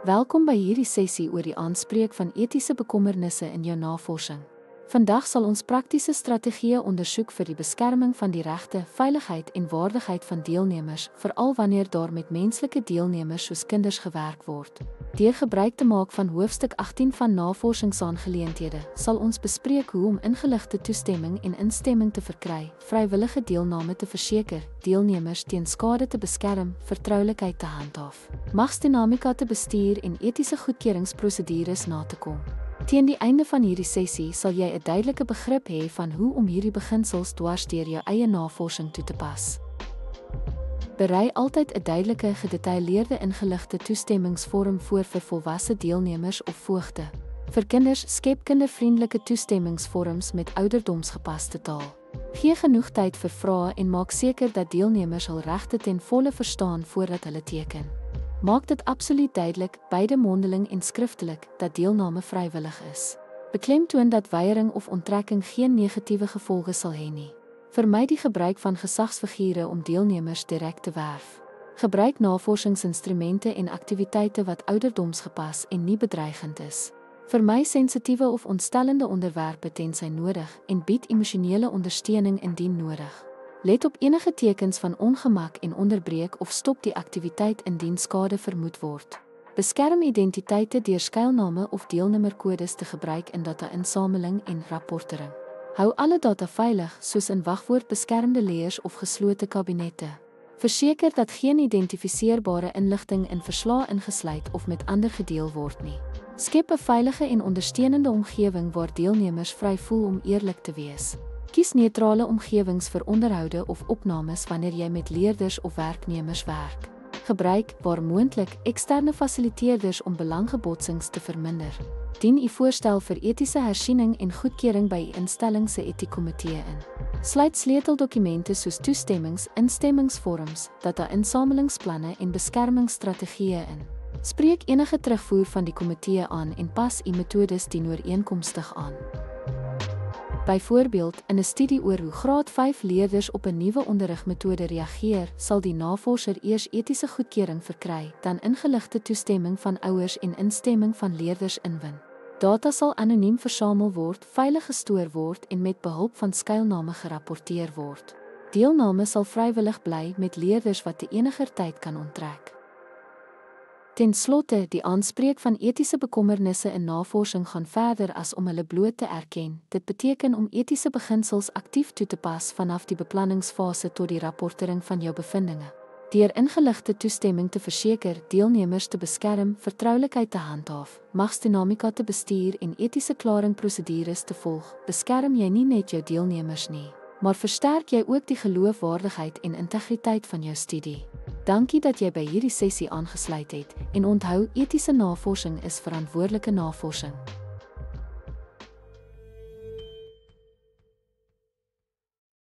Welkom by hierdie sessie oor die aanspreek van etiese bekommernisse in jou navorsing. Vandag sal ons praktiese strategieë ondersoek vir die beskerming van die regte, veiligheid en waardigheid van deelnemers, veral wanneer daar met menslike deelnemers soos kinders gewerk word. Deur gebruik te maak van hoofstuk 18 van navorsingsaangeleenthede, sal ons bespreek hoe om ingeligte toestemming en instemming te verkry, vrywillige deelname te verseker, deelnemers teen skade te beskerm, vertroulikheid te handhaaf, magsdinamika te bestuur en etiese goedkeuringsprosedures na te kom. Teen die einde van hierdie sessie sal jy 'n duidelike begrip hê van hoe om hierdie beginsels dwars deur jou eie navorsing toe te pas. Berei altyd 'n duidelike, gedetailleerde ingeligte toestemmingsvorm voor vir volwasse deelnemers of voogte. Vir kinders skep kindervriendelike toestemmingsvorms met ouderdomsgepaste taal. Gee genoeg tyd vir vrae en maak seker dat deelnemers hul regte ten volle verstaan voordat hulle teken. Maak dit absoluut duidelik, beide mondeling en skriftelik, dat deelname vrywillig is. Beklemtoon dat weiering of onttrekking geen negatiewe gevolge sal hê nie. Vermy die gebruik van gesagsfigure om deelnemers direk te werf. Gebruik navorsingsinstrumente en aktiwiteite wat ouderdomsgepas en nie bedreigend is. Vermy sensitiewe of ontstellende onderwerpe tensy nodig en bied emosionele ondersteuning indien nodig. Let op enige tekens van ongemak en onderbreek of stop die aktiwiteit indien skade vermoed word. Beskerm identiteite deur skuilname of deelnemerkodes te gebruik in data-insameling en rapportering. Hou alle data veilig, soos in wagwoordbeskermde layers of geslote kabinette. Verseker dat geen identifiseerbare inligting in verslae ingesluit of met ander gedeel word nie. Skep 'n veilige en ondersteunende omgewing waar deelnemers vry voel om eerlik te wees. Kies neutrale omgewings vir onderhoude of opnames wanneer jy met leerders of werknemers werk. Gebruik, waar moontlik, eksterne fasiliteerders om belanggebotsings te verminder. Dien u voorstel vir etiese hersiening en goedkeuring by u instelling se etiekomitee in. Sluit sleuteldokumente soos toestemmings, instemmingsvorms, data-insamelingsplanne en beskermingsstrategieë in. Spreek enige terugvoer van die komitee aan en pas u metodes dienooreenkomstig aan. Byvoorbeeld, in 'n studie oor hoe graad 5 leerders op 'n nuwe onderrigmetode reageer, sal die navorser eers etiese goedkeuring verkry, dan ingeligte toestemming van ouers en instemming van leerders inwin. Data sal anoniem versamel word, veilig gestoor word en met behulp van skuilname gerapporteer word. Deelname sal vrywillig bly met leerders wat te eniger tyd kan onttrek. Ten slotte, die aanspreek van etiese bekommernisse in navorsing gaan verder as om hulle bloot te erken. Dit beteken om etiese beginsels aktief toe te pas vanaf die beplanningsfase tot die rapportering van jou bevindinge. Deur ingeligte toestemming te verseker, deelnemers te beskerm, vertroulikheid te handhaaf, magsdinamika te bestuur en etiese klaringprosedures te volg, beskerm jy nie net jou deelnemers nie, maar versterk jy ook die geloofwaardigheid en integriteit van jou studie. Dankie dat jy by hierdie sessie aangesluit het en onthou, etiese navorsing is verantwoordelike navorsing.